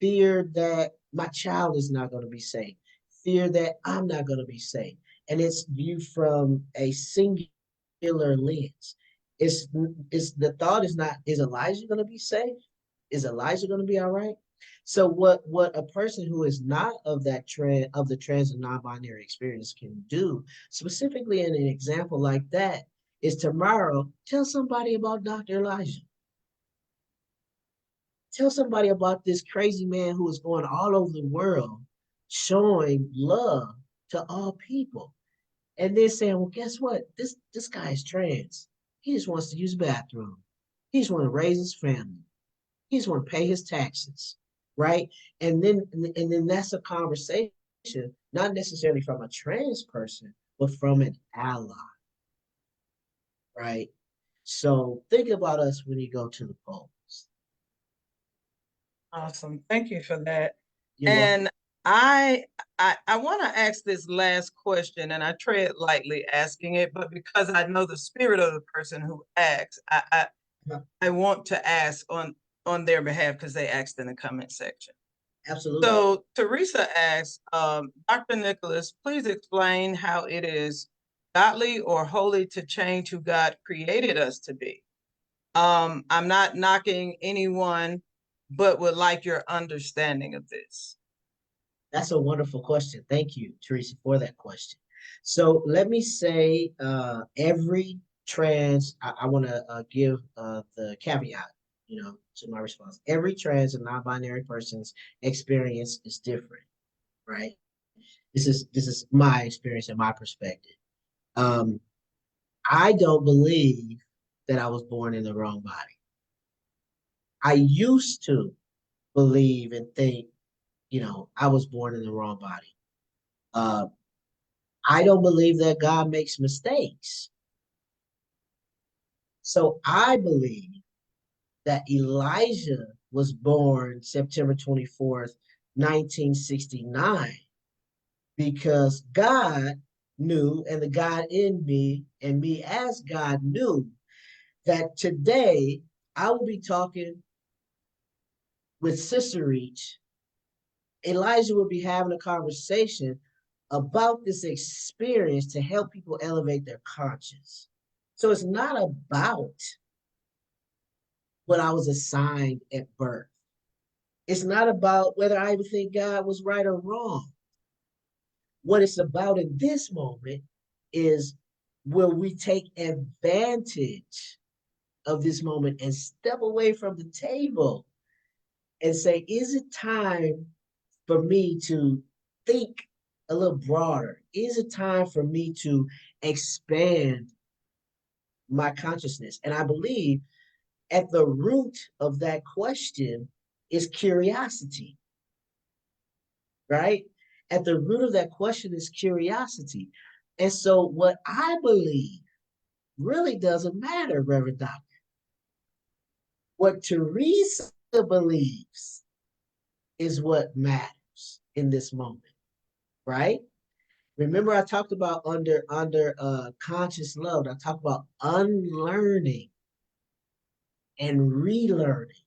B: Fear that my child is not going to be safe. Fear that I'm not going to be safe. And it's viewed from a singular lens. It's it's the thought is not, is Elijah going to be safe? Is Elijah going to be all right? So what a person who is not of that trend of the trans and non-binary experience can do, specifically in an example like that, is tomorrow tell somebody about Dr. Elijah. Tell somebody about this crazy man who is going all over the world showing love to all people. And they're saying, well, guess what? This guy is trans. He just wants to use the bathroom. He just want to raise his family. He just want to pay his taxes, right? And then that's a conversation, not necessarily from a trans person, but from an ally, right? So think about us when you go to the polls.
A: Awesome. Thank you for that.
B: You're welcome.
A: And I I want to ask this last question, and I tread lightly asking it, but because I know the spirit of the person who asks, I want to ask on their behalf because they asked in the comment section.
B: Absolutely.
A: So Teresa asks, Dr. Nicholas, please explain how it is godly or holy to change who God created us to be. I'm not knocking anyone, but would like your understanding of this.
B: That's a wonderful question. Thank you, Teresa, for that question. So let me say, every trans, I want to give the caveat, to my response. Every trans and non-binary person's experience is different, right? This is my experience and my perspective. Um, I don't believe that I was born in the wrong body. I used to believe and think, I was born in the wrong body. Uh, I don't believe that God makes mistakes. So I believe that Elijah was born September 24th, 1969, because God knew, and the God in me and me as God knew, that today I will be talking with Sister Reach. Elijah will be having a conversation about this experience to help people elevate their conscience. So it's not about what I was assigned at birth. It's not about whether I even think God was right or wrong. What it's about in this moment is, will we take advantage of this moment and step away from the table and say, is it time for me to think a little broader? Is it time for me to expand my consciousness? And I believe at the root of that question is curiosity, right? At the root of that question is curiosity. And so, what I believe really doesn't matter, Reverend Doctor. What Teresa believes is what matters in this moment, right? Remember, I talked about under conscious love. I talked about unlearning and relearning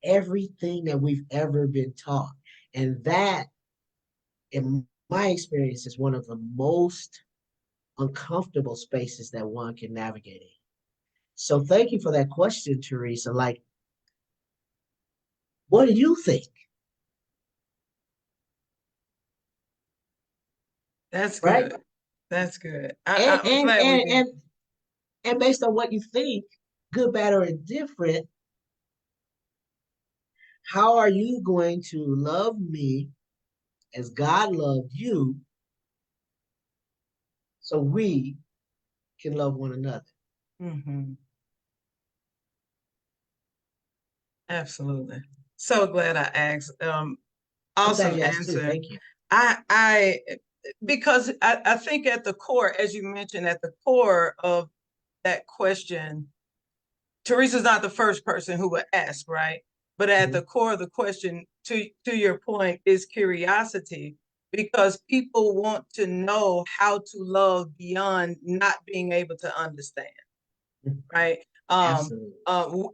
B: everything that we've ever been taught, and that, in my experience, is one of the most uncomfortable spaces that one can navigate in. So, thank you for that question, Teresa. Like, what do you think?
A: That's
B: Right?
A: good. That's good.
B: And
A: I'm
B: and
A: glad we
B: and
A: can.
B: and and based on what you think, good, bad, or indifferent, how are you going to love me as God loved you so we can love one another?
A: Mhm. Absolutely. So glad I asked.
B: I'm glad
A: Awesome
B: you asked too.
A: answer.
B: Thank you.
A: I because I think at the core, as you mentioned, at the core of that question, Teresa's not the first person who would ask, right? But at the
B: Mhm.
A: core of the question, to your point, is curiosity, because people want to know how to love beyond not being able to understand, right?
B: Absolutely.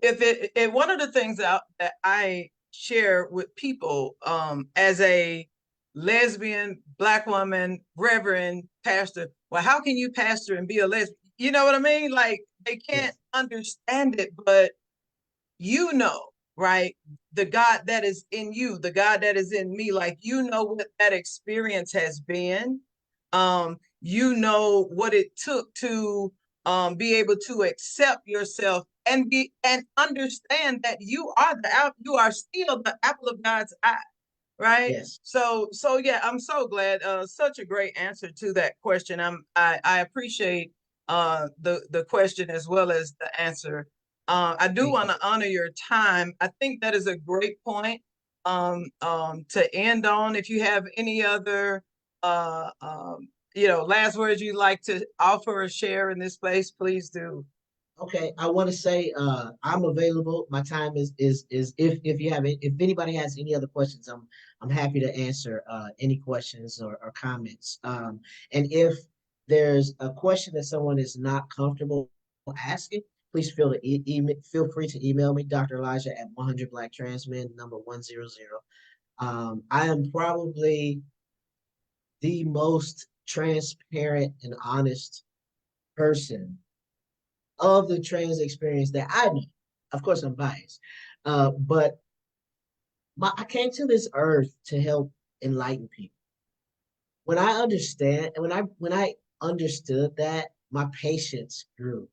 A: If one of the things that I share with people, as a lesbian Black woman, reverend, pastor, well, how can you pastor and be a lesbian? You know what I mean? Like, they can't
B: Yes.
A: understand it, but right? The God that is in you, the God that is in me, like, what that experience has been. What it took to be able to accept yourself and understand that you are still the apple of God's eye, right?
B: Yes.
A: So yeah, I'm so glad. Such a great answer to that question. I appreciate the question as well as the answer. I do
B: Thank
A: want
B: you.
A: to honor your time. I think that is a great point to end on. If you have any other last words you'd like to offer or share in this place, please do.
B: Okay, I want to say I'm available. My time is if you have it, if anybody has any other questions, I'm happy to answer any questions or comments. And if there's a question that someone is not comfortable asking, please feel free to email me, Dr. Elijah at 100 Black Trans Men, number 100. I am probably the most transparent and honest person of the trans experience that I know. Of course, I'm biased, but I came to this earth to help enlighten people. When I understand, and when I understood that, my patience grew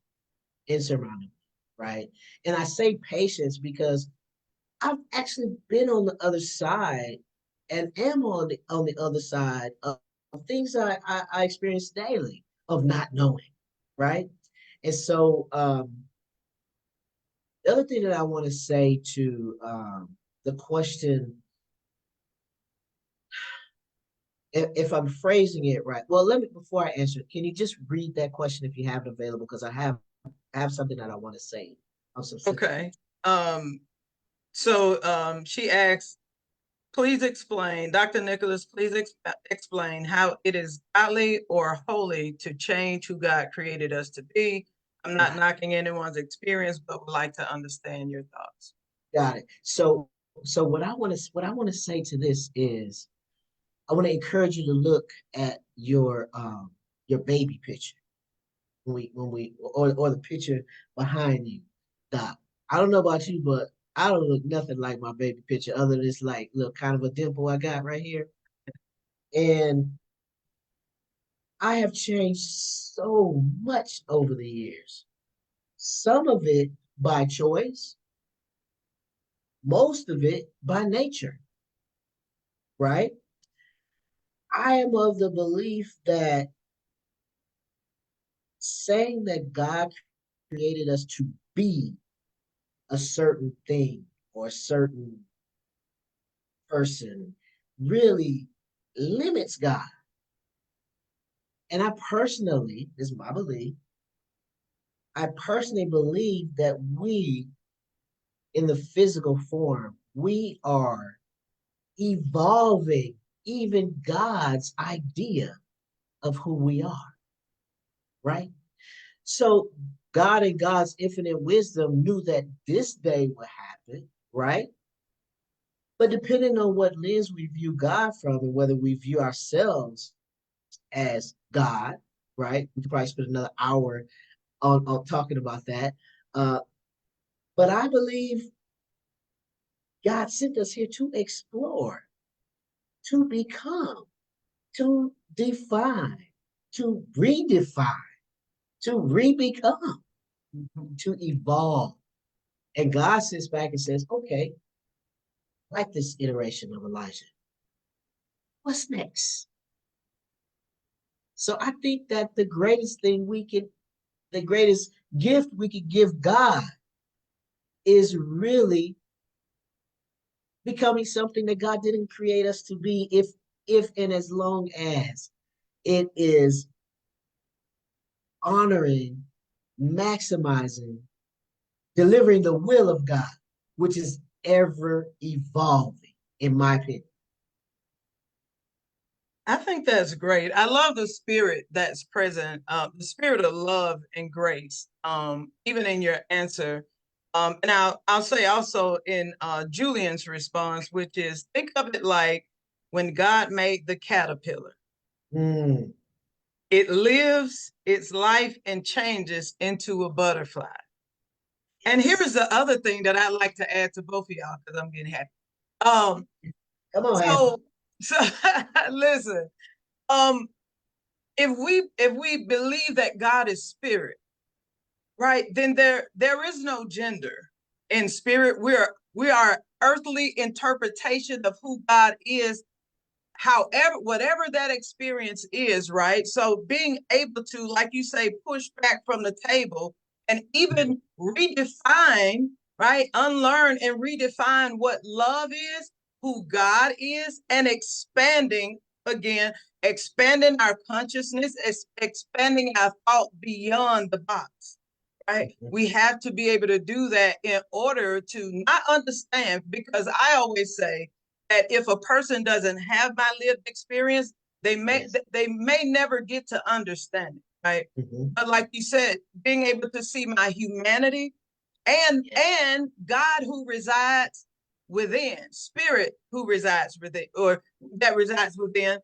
B: insurmountably, right? And I say patience because I've actually been on the other side and am on the other side of things I experience daily of not knowing, right? And so the other thing that I want to say to the question, if I'm phrasing it right, well, let me before I answer, can you just read that question if you have it available? Because I have something that I want to say on some
A: Okay. So she asks, please explain, Dr. Nicholas, please explain how it is godly or holy to change who God created us to be. I'm not knocking anyone's experience, but would like to understand your thoughts.
B: Got it. So what I want to say to this is I want to encourage you to look at your baby picture when we or the picture behind you. Doc. I don't know about you, but I don't look nothing like my baby picture other than this like little kind of a dimple I got right here. And I have changed so much over the years. Some of it by choice, most of it by nature, right? I am of the belief that saying that God created us to be a certain thing or a certain person really limits God. And this is my belief, I personally believe that we, in the physical form, we are evolving even God's idea of who we are, right? So God and God's infinite wisdom knew that this day would happen, right? But depending on what lens we view God from and whether we view ourselves as God, right? We could probably spend another hour on talking about that. Uh, but I believe God sent us here to explore, to become, to define, to redefine, to re-become, to evolve. And God sits back and says, okay, like this iteration of Elijah, what's next? So I think that the greatest gift we could give God is really becoming something that God didn't create us to be if and as long as it is honoring, maximizing, delivering the will of God, which is ever evolving, in my opinion.
A: I think that's great. I love the spirit that's present, the spirit of love and grace, even in your answer. And I'll say also in Julian's response, which is think of it like when God made the caterpillar.
B: Mm,
A: It lives its life and changes into a butterfly. And here is
B: yes.
A: the other thing that I'd like to add to both of y'all because I'm getting happy. Um,
B: Come on, Happy.
A: so listen, um, if we believe that God is spirit, right, then there is no gender in spirit. We are earthly interpretation of who God is, however, whatever that experience is, right? So being able to, like you say, push back from the table and even redefine, right? Unlearn and redefine what love is, who God is, and expanding again, expanding our consciousness, expanding our thought beyond the box. Right? We have to be able to do that in order to not understand, because I always say that if a person doesn't have my lived experience, they may
B: Yes.
A: they may never get to understand it, right?
B: Mm-hmm.
A: But like you said, being able to see my humanity and
B: Yes.
A: God who resides within, spirit who resides within, or that resides within,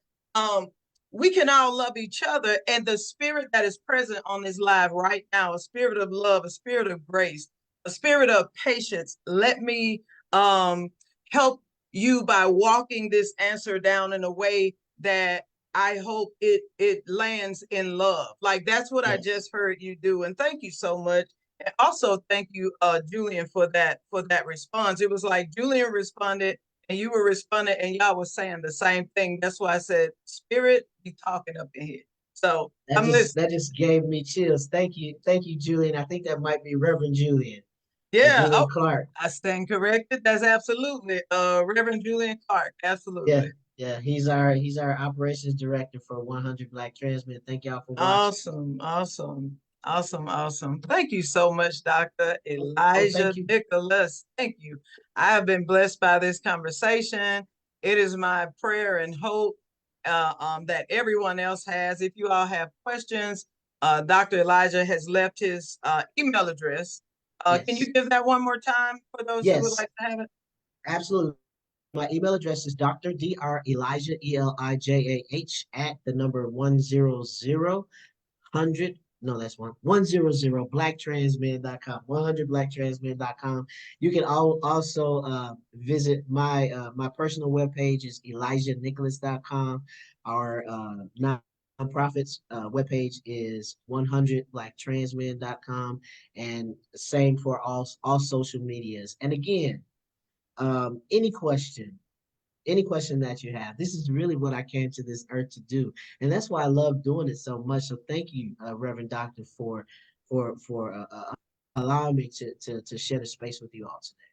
A: we can all love each other. And the spirit that is present on this live right now, a spirit of love, a spirit of grace, a spirit of patience. Let me help you by walking this answer down in a way that I hope it lands in love. Like that's what I just heard you do. And thank you so much. And also thank you, Julian, for that response. It was like Julian responded and you were responding and y'all was saying the same thing. That's why I said spirit be talking up in here. So I'm listening.
B: That just gave me chills. Thank you, Julian. I think that might be Reverend Julian.
A: Yeah,
B: Julian Clark.
A: I stand corrected. That's absolutely Reverend Julian Clark. Absolutely.
B: Yeah, he's our operations director for 100 Black Trans Men. Thank y'all for watching.
A: Awesome. Thank you so much, Dr. Elijah Nicholas. Thank you. I have been blessed by this conversation. It is my prayer and hope that everyone else has. If you all have questions, Dr. Elijah has left his email address. Can you give that one more time for those who would like to have it?
B: Absolutely. My email address is Dr. Elijah, ELIJAH at the number 100 blacktransmen.com, 100blacktransmen.com. You can also visit my my personal webpage is ElijahNicholas.com. Our nonprofit's webpage is 100blacktransmen.com, and same for all social medias. And again, any question that you have, this is really what I came to this earth to do, and that's why I love doing it so much. So thank you, Reverend Doctor, for allowing me to share the space with you all today.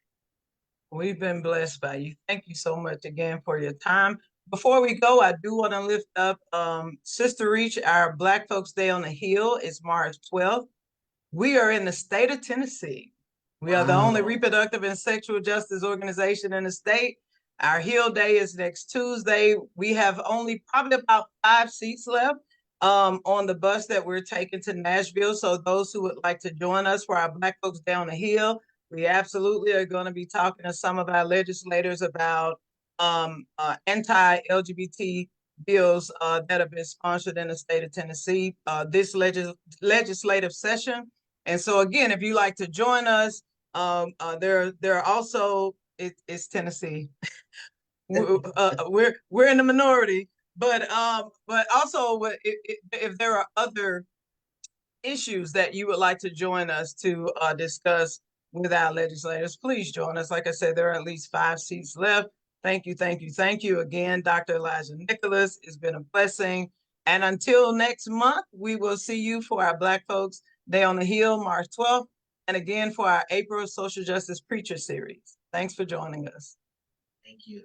A: We've been blessed by you. Thank you so much again for your time. Before we go, I do want to lift up Sister Reach, our Black Folks Day on the Hill. It's March 12th. We are in the state of Tennessee. We are the only reproductive and sexual justice organization in the state. Our Hill Day is next Tuesday. We have only probably about 5 seats left on the bus that we're taking to Nashville. So those who would like to join us for our Black Folks Day on the Hill, we absolutely are going to be talking to some of our legislators about anti-LGBT bills that have been sponsored in the state of Tennessee this legislative session. And so again, if you like to join us, there are also it's Tennessee. We're in the minority, but also if there are other issues that you would like to join us to discuss with our legislators, please join us. Like I said, there are at least 5 seats left. Thank you again, Dr. Elijah Nicholas. It's been a blessing. And until next month, we will see you for our Black Folks Day on the Hill, March 12th, and again for our April Social Justice Preacher Series. Thanks for joining us.
B: Thank you.